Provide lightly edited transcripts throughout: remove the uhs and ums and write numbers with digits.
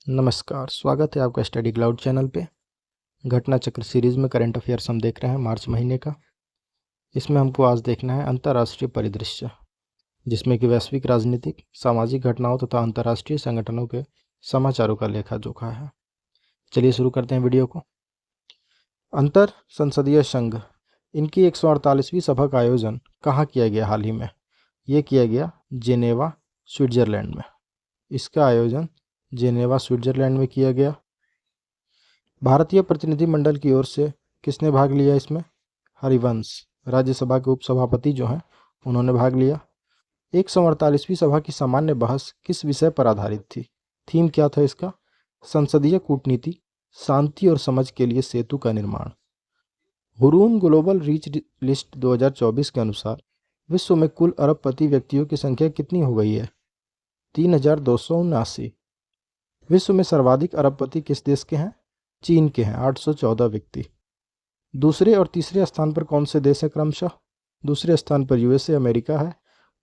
नमस्कार, स्वागत है आपका स्टडी क्लाउड चैनल पे। घटना चक्र सीरीज़ में करंट अफेयर्स हम देख रहे हैं मार्च महीने का। इसमें हमको आज देखना है अंतर्राष्ट्रीय परिदृश्य, जिसमें कि वैश्विक राजनीतिक, सामाजिक घटनाओं तथा अंतर्राष्ट्रीय संगठनों के समाचारों का लेखा जोखा है। चलिए शुरू करते हैं वीडियो को। अंतर संसदीय संघ, इनकी 148वीं सभा का आयोजन कहाँ किया गया हाल ही में? ये किया गया जेनेवा, स्विट्जरलैंड में। इसका आयोजन जेनेवा, स्विट्जरलैंड में किया गया। भारतीय प्रतिनिधिमंडल की ओर से किसने भाग लिया इसमें? हरिवंश, राज्यसभा के उपसभापति जो हैं, उन्होंने भाग लिया। 148वीं सभा की सामान्य बहस किस विषय पर आधारित थी? थीम क्या था इसका? संसदीय कूटनीति, शांति और समझ के लिए सेतु का निर्माण। हुरून ग्लोबल रीच लिस्ट 2024 के अनुसार विश्व में कुल अरबपति व्यक्तियों की संख्या कितनी हो गई है? 3279। विश्व में सर्वाधिक अरबपति किस देश के हैं? चीन के हैं, 814 व्यक्ति। दूसरे और तीसरे स्थान पर कौन से देश हैं क्रमशः? दूसरे स्थान पर यूएसए अमेरिका है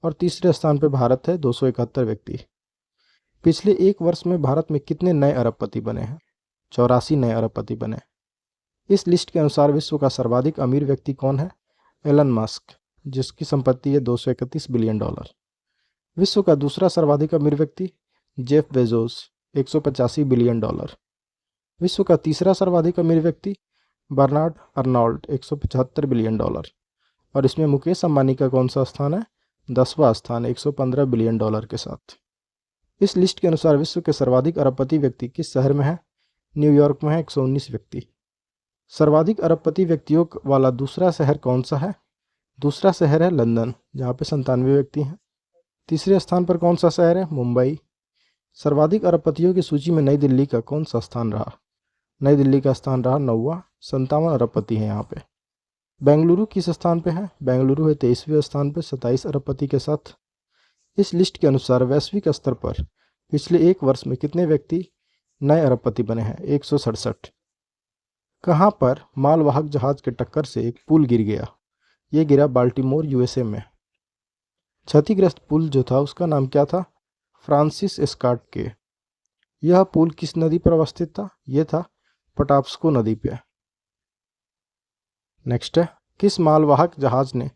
और तीसरे स्थान पर भारत है, 271 व्यक्ति। पिछले एक वर्ष में भारत में कितने नए अरबपति बने हैं? 84 नए अरबपति बने। इस लिस्ट के अनुसार विश्व का सर्वाधिक अमीर व्यक्ति कौन है? एलन मस्क, जिसकी संपत्ति है $231 बिलियन। विश्व का दूसरा सर्वाधिक अमीर व्यक्ति जेफ बेजोस, 185 बिलियन डॉलर। विश्व का तीसरा सर्वाधिक अमीर व्यक्ति बर्नार्ड अर्नॉल्ट, 175 बिलियन डॉलर। और इसमें मुकेश अंबानी का कौन सा स्थान है? 10वां स्थान, 115 बिलियन डॉलर के साथ। इस लिस्ट के अनुसार विश्व के सर्वाधिक अरबपति व्यक्ति किस शहर में है? न्यूयॉर्क में है, 119 व्यक्ति। सर्वाधिक अरबपति व्यक्तियों वाला दूसरा शहर कौन सा है? दूसरा शहर है लंदन, जहाँ पे 97 व्यक्ति हैं। तीसरे स्थान पर कौन सा शहर है? मुंबई। सर्वाधिक अरबपतियों की सूची में नई दिल्ली का कौन सा स्थान रहा? नई दिल्ली का स्थान रहा 9वां, 57 अरबपति हैं यहाँ पे। बेंगलुरु किस स्थान पे है? बेंगलुरु है 23वें स्थान पे, 27 अरबपति के साथ। इस लिस्ट के अनुसार वैश्विक स्तर पर पिछले एक वर्ष में कितने व्यक्ति नए अरबपति बने हैं? 167। कहाँ पर मालवाहक जहाज के टक्कर से एक पुल गिर गया? ये गिरा बाल्टीमोर, यूएसए में। क्षतिग्रस्त पुल जो था उसका नाम क्या था? फ्रांसिस स्कॉट के। यह पुल किस नदी पर अवस्थित था? यह था पटाप्स्को नदी पे। नेक्स्ट है, किस मालवाहक जहाज ने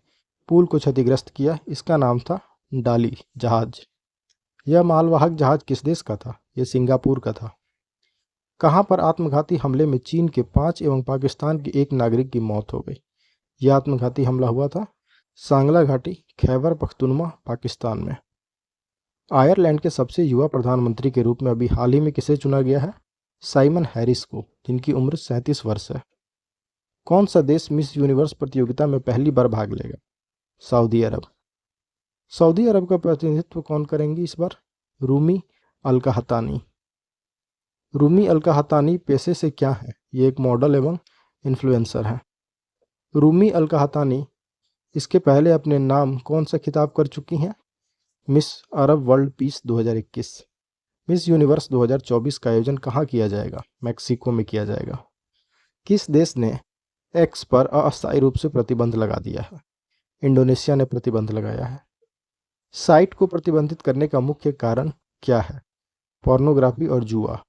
पुल को क्षतिग्रस्त किया? इसका नाम था डाली जहाज। यह मालवाहक जहाज किस देश का था? यह सिंगापुर का था। कहाँ पर आत्मघाती हमले में चीन के 5 एवं पाकिस्तान के 1 नागरिक की मौत हो गई? यह आत्मघाती हमला हुआ था सांगला घाटी, खैबर पख्तूनख्वा, पाकिस्तान में। आयरलैंड के सबसे युवा प्रधानमंत्री के रूप में अभी हाल ही में किसे चुना गया है? साइमन हैरिस को, जिनकी उम्र 37 वर्ष है। कौन सा देश मिस यूनिवर्स प्रतियोगिता में पहली बार भाग लेगा? सऊदी अरब। सऊदी अरब का प्रतिनिधित्व कौन करेंगी इस बार? रूमी अल कहतानी। रूमी अल कहतानी पेशे से क्या है? ये एक मॉडल एवं इन्फ्लुएंसर है। रूमी अल कहतानी इसके पहले अपने नाम कौन सा खिताब कर चुकी हैं? Miss Arab world peace 2021। Miss universe 2024 का आयोजन कहाँ किया जाएगा? मैक्सिको में किया जाएगा। किस देश ने एक्स पर अस्थायी रूप से प्रतिबंध लगा दिया है? इंडोनेशिया ने प्रतिबंध लगाया है। साइट को प्रतिबंधित करने का मुख्य कारण क्या है? पोर्नोग्राफी और जुआ।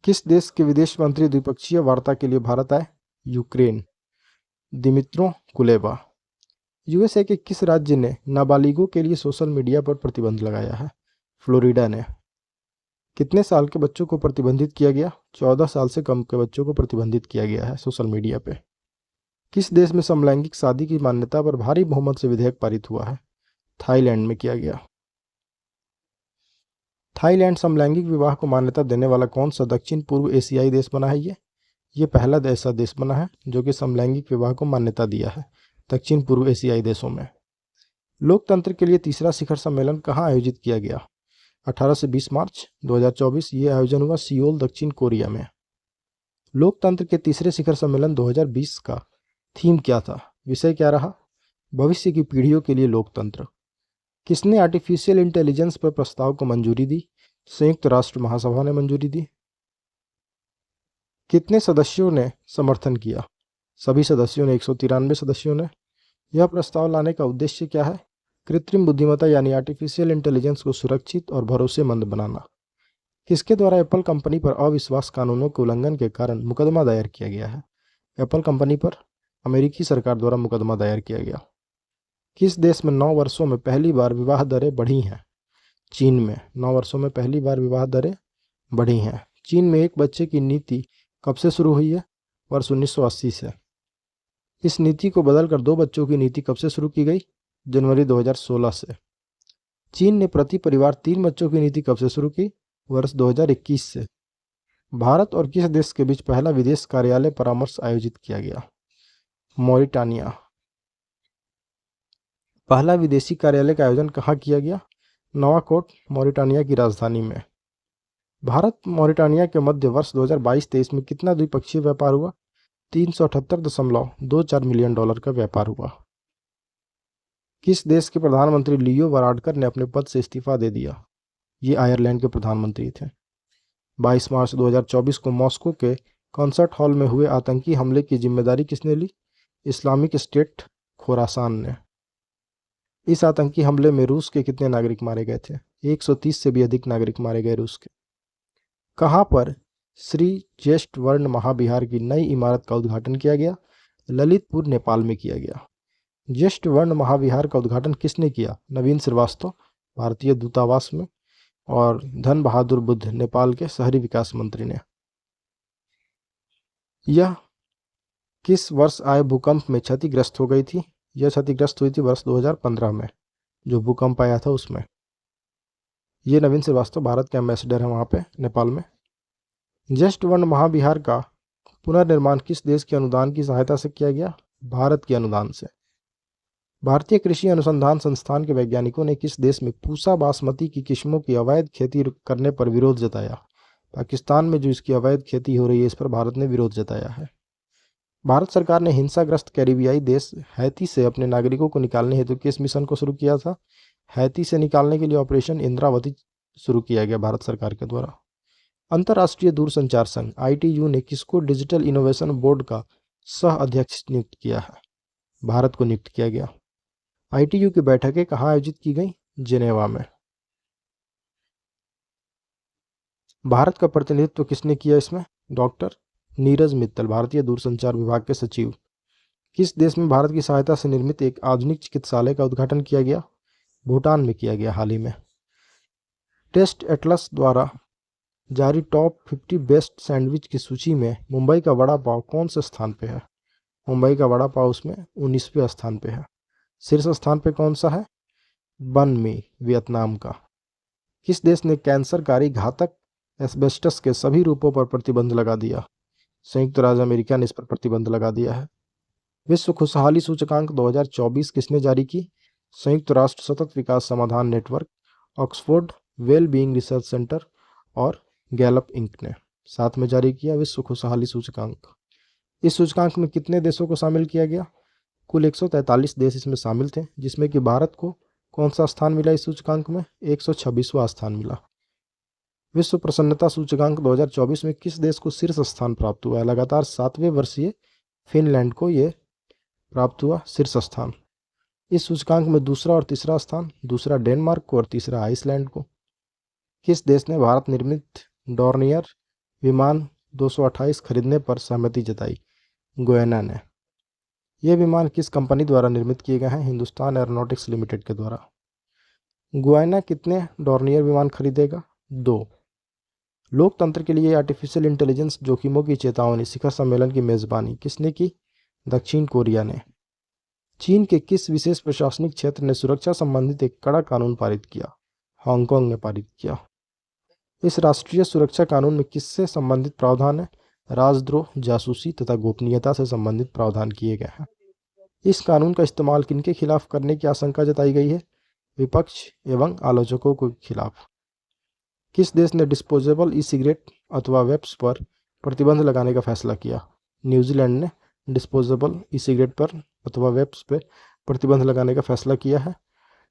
किस देश के विदेश मंत्री द्विपक्षीय वार्ता के लिए भारत आए? यूक्रेन। Dmytro Kuleba. यूएसए के किस राज्य ने नाबालिगों के लिए सोशल मीडिया पर प्रतिबंध लगाया है? फ्लोरिडा ने। कितने साल के बच्चों को प्रतिबंधित किया गया? 14 साल से कम के बच्चों को प्रतिबंधित किया गया है सोशल मीडिया पे। किस देश में समलैंगिक शादी की मान्यता पर भारी बहुमत से विधेयक पारित हुआ है? थाईलैंड में किया गया। थाईलैंड समलैंगिक विवाह को मान्यता देने वाला कौन सा दक्षिण पूर्व एशियाई देश बना है? ये पहला ऐसा देश बना है जो कि समलैंगिक विवाह को मान्यता दिया है दक्षिण पूर्व एशियाई देशों में। लोकतंत्र के लिए तीसरा शिखर सम्मेलन कहाँ आयोजित किया गया? 18 से 20 मार्च 2024। ये आयोजन हुआ सियोल, दक्षिण कोरिया में। लोकतंत्र के तीसरे शिखर सम्मेलन 2020 का थीम क्या था? विषय क्या रहा? भविष्य की पीढ़ियों के लिए लोकतंत्र। किसने आर्टिफिशियल इंटेलिजेंस पर प्रस्ताव को मंजूरी दी? संयुक्त राष्ट्र महासभा ने मंजूरी दी। कितने सदस्यों ने समर्थन किया? सभी सदस्यों ने, 193 सदस्यों ने। यह प्रस्ताव लाने का उद्देश्य क्या है? कृत्रिम बुद्धिमत्ता यानी आर्टिफिशियल इंटेलिजेंस को सुरक्षित और भरोसेमंद बनाना। किसके द्वारा एप्पल कंपनी पर अविश्वास कानूनों के उल्लंघन के कारण मुकदमा दायर किया गया है? एप्पल कंपनी पर अमेरिकी सरकार द्वारा मुकदमा दायर किया गया। किस देश में 9 वर्षों में पहली बार विवाह दरें बढ़ी हैं? चीन में 9 वर्षों में पहली बार विवाह दरें बढ़ी हैं। चीन में एक बच्चे की नीति कब से शुरू हुई है? वर्ष 1980 से। इस नीति को बदलकर 2 बच्चों की नीति कब से शुरू की गई? जनवरी 2016 से। चीन ने प्रति परिवार 3 बच्चों की नीति कब से शुरू की? वर्ष 2021 से। भारत और किस देश के बीच पहला विदेश कार्यालय परामर्श आयोजित किया गया? मॉरिटानिया। पहला विदेशी कार्यालय का आयोजन कहाँ किया गया? नवाकोट, मॉरिटानिया की राजधानी में। भारत मॉरिटानिया के मध्य वर्ष 2022-23 में कितना द्विपक्षीय व्यापार हुआ? 378.24 मिलियन डॉलर का व्यापार हुआ। किस देश के प्रधानमंत्री लियो वराडकर ने अपने पद से इस्तीफा दे दिया? ये आयरलैंड के प्रधानमंत्री थे। 22 मार्च 2024 को मॉस्को के कॉन्सर्ट हॉल में हुए आतंकी हमले की जिम्मेदारी किसने ली? इस्लामिक स्टेट खोरासान ने। इस आतंकी हमले में रूस के कितने नागरिक मारे गए थे? 130 से भी अधिक नागरिक मारे गए रूस के। कहाँ पर श्री ज्येष्ठ वर्ण महाविहार की नई इमारत का उद्घाटन किया गया? ललितपुर, नेपाल में किया गया। ज्येष्ठ वर्ण महाविहार का उद्घाटन किसने किया? नवीन श्रीवास्तव, भारतीय दूतावास में, और धन बहादुर बुद्ध, नेपाल के शहरी विकास मंत्री ने। यह किस वर्ष आए भूकंप में क्षतिग्रस्त हो गई थी? यह क्षतिग्रस्त हुई थी वर्ष 2015 में, जो भूकंप आया था उसमें। ये नवीन श्रीवास्तव भारत के एम्बेसडर हैं वहाँ पे नेपाल में। ज्येष्ठ वर्ण महाविहार का पुनर्निर्माण किस देश के अनुदान की सहायता से किया गया? भारत के अनुदान से। भारतीय कृषि अनुसंधान संस्थान के वैज्ञानिकों ने किस देश में पूसा बासमती की किस्मों की अवैध खेती करने पर विरोध जताया? पाकिस्तान में जो इसकी अवैध खेती हो रही है, इस पर भारत ने विरोध जताया है। भारत सरकार ने हिंसाग्रस्त कैरिबियाई देश हैती से अपने नागरिकों को निकालने हेतु किस मिशन को शुरू किया था? हैती से निकालने के लिए ऑपरेशन इंद्रावती शुरू किया गया भारत सरकार के द्वारा। अंतर्राष्ट्रीय दूरसंचार संघ ITU ने किसको डिजिटल इनोवेशन बोर्ड का सह अध्यक्ष नियुक्त किया है? भारत को नियुक्त किया गया। ITU की बैठकें कहाँ आयोजित की गई? जेनेवा में। भारत का प्रतिनिधित्व किसने किया इसमें? डॉक्टर नीरज मित्तल, भारतीय दूरसंचार विभाग के सचिव। किस देश में भारत की सहायता से निर्मित एक आधुनिक चिकित्सालय का उद्घाटन किया गया? भूटान में किया गया हाल ही में। टेस्ट एटलस द्वारा जारी टॉप 50 बेस्ट सैंडविच की सूची में मुंबई का वड़ा पाव कौन से स्थान पे है? मुंबई का वड़ा पाव उसमें 19वें स्थान पे है। शीर्ष स्थान पे कौन सा है? बन मी, वियतनाम का। किस देश ने कैंसरकारी घातक एस्बेस्टस के सभी रूपों पर प्रतिबंध लगा दिया? संयुक्त राज्य अमेरिका ने इस पर प्रतिबंध लगा दिया है। विश्व खुशहाली सूचकांक 2024 किसने जारी की? संयुक्त राष्ट्र सतत विकास समाधान network, Oxford well being research centre और गैलप इंक ने साथ में जारी किया विश्व खुशहाली सूचकांक। इस सूचकांक में कितने देशों को शामिल किया गया? कुल 143 देश इसमें शामिल थे, जिसमें कि भारत को कौन सा स्थान मिला इस सूचकांक में? 126वां स्थान मिला। विश्व प्रसन्नता सूचकांक 2024 में किस देश को शीर्ष स्थान प्राप्त हुआ है? लगातार 7वें वर्षीय फिनलैंड को ये प्राप्त हुआ शीर्ष स्थान। इस सूचकांक में दूसरा और तीसरा स्थान, दूसरा डेनमार्क को और तीसरा आइसलैंड को। किस देश ने भारत निर्मित डॉर्नियर विमान 228 खरीदने पर सहमति जताई? गुयाना ने। ये विमान किस कंपनी द्वारा निर्मित किए गए हैं? हिंदुस्तान एरोनॉटिक्स लिमिटेड के द्वारा। गुयाना कितने डॉर्नियर विमान खरीदेगा? 2। लोकतंत्र के लिए आर्टिफिशियल इंटेलिजेंस जोखिमों की चेतावनी शिखर सम्मेलन की मेजबानी किसने की? दक्षिण कोरिया ने। चीन के किस विशेष प्रशासनिक क्षेत्र ने सुरक्षा संबंधित एक कड़ा कानून पारित किया? हांगकांग ने पारित किया। इस राष्ट्रीय सुरक्षा कानून में किससे संबंधित प्रावधान है? राजद्रोह, जासूसी तथा गोपनीयता से संबंधित प्रावधान किए गए हैं। इस कानून का इस्तेमाल किनके खिलाफ करने की आशंका जताई गई है? विपक्ष एवं आलोचकों के खिलाफ। किस देश ने डिस्पोजेबल ई सिगरेट अथवा वेप्स पर प्रतिबंध लगाने का फैसला किया? न्यूजीलैंड ने डिस्पोजेबल ई सिगरेट पर अथवा वेप्स पर प्रतिबंध लगाने का फैसला किया है।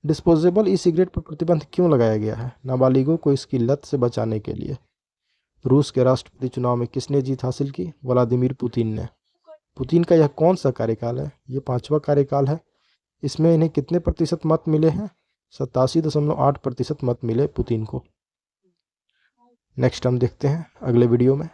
डिस्पोजेबल ई सिगरेट पर प्रतिबंध क्यों लगाया गया है? नाबालिगों को इसकी लत से बचाने के लिए। रूस के राष्ट्रपति चुनाव में किसने जीत हासिल की? व्लादिमीर पुतिन ने। पुतिन का यह कौन सा कार्यकाल है? ये 5वां कार्यकाल है। इसमें इन्हें कितने प्रतिशत मत मिले हैं? 87.8% मत मिले पुतिन को। नेक्स्ट हम देखते हैं अगले वीडियो में।